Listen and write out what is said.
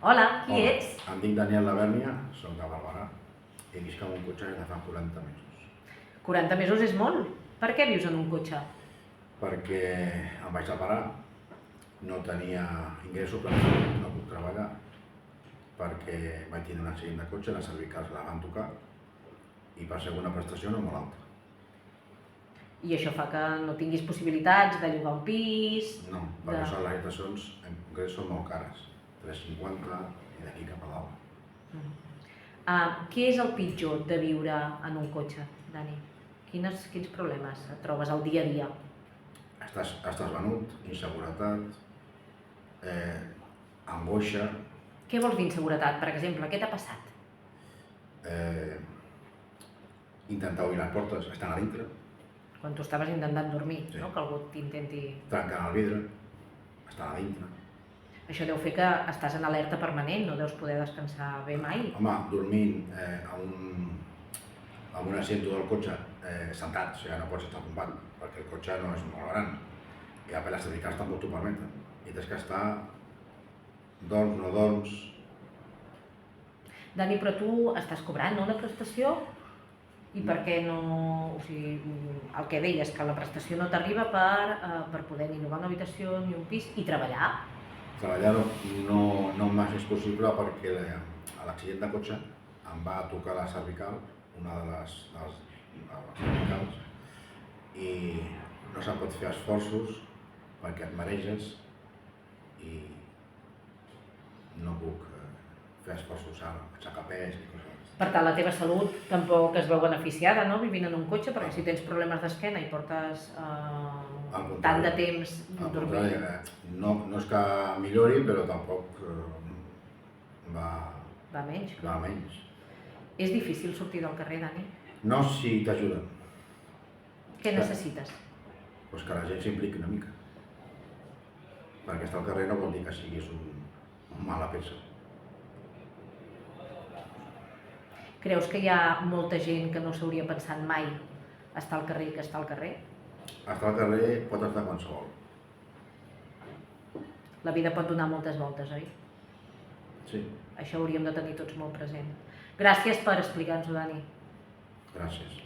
Hola, qui Hola, ets? em dic Daniel Labèrnia, soc de Barberà i visc en un cotxe des de fa 40 mesos. 40 mesos és molt. Per què vius en un cotxe? Perquè em vaig separar, no tenia ingressos, no puc treballar, perquè vaig tenir un accident de cotxe, les cervicals la van tocar i per segona prestació no molt alta. I això fa que no tinguis possibilitats de llogar un pis... No, perquè són les habitacions en concret són molt cares, 350 i d'aquí cap a dalt. Què és el pitjor de viure en un cotxe, Dani? Quins problemes et trobes al dia a dia? Estàs venut, inseguretat, angoixa, Què vols dir inseguretat? Per exemple, què t'ha passat? intentar obrir les portes, estan a dintre, Quan tu estaves intentant dormir, Sí. no? Que algú t'intenti... trencant el vidre, estan a dintre. Això deu fer que estàs en alerta permanent, no deus poder descansar bé mai. Home, dormint amb un asiento del cotxe sentat, o sigui, no pots estar tombat, perquè el cotxe no és molt gran i a les cervicals tampoc t'ho permeten. I tens que estar, dorms, no dorms. Dani, però tu estàs cobrant, no, la prestació? I per què no... O sigui, el que deies, que la prestació no t'arriba per poder ni llogar una habitació ni un pis i treballar? Treballar no m'és possible perquè a l'accident de cotxe em va tocar la cervical, una de les cervicals, i no se'n pot fer esforços perquè et mareges i no puc fer esforços a aixecar pes i coses. Per tant, la teva salut tampoc es veu beneficiada, no?, vivint en un cotxe, perquè si tens problemes d'esquena i portes tant de temps dormint... No és que millori, però tampoc Va menys. va menys. És difícil sortir del carrer, Dani? No si t'ajuden. Què necessites? Pues que la gent s'impliqui una mica. Perquè estar al carrer no vol dir que siguis un mala peça. Creus que hi ha molta gent que no s'hauria pensat mai estar al carrer que està al carrer? Estar al carrer pot estar qualsevol. La vida pot donar moltes voltes, oi? Sí, Això hauríem de tenir tots molt present. Gràcies per explicar-nos-ho, Dani. gràcies.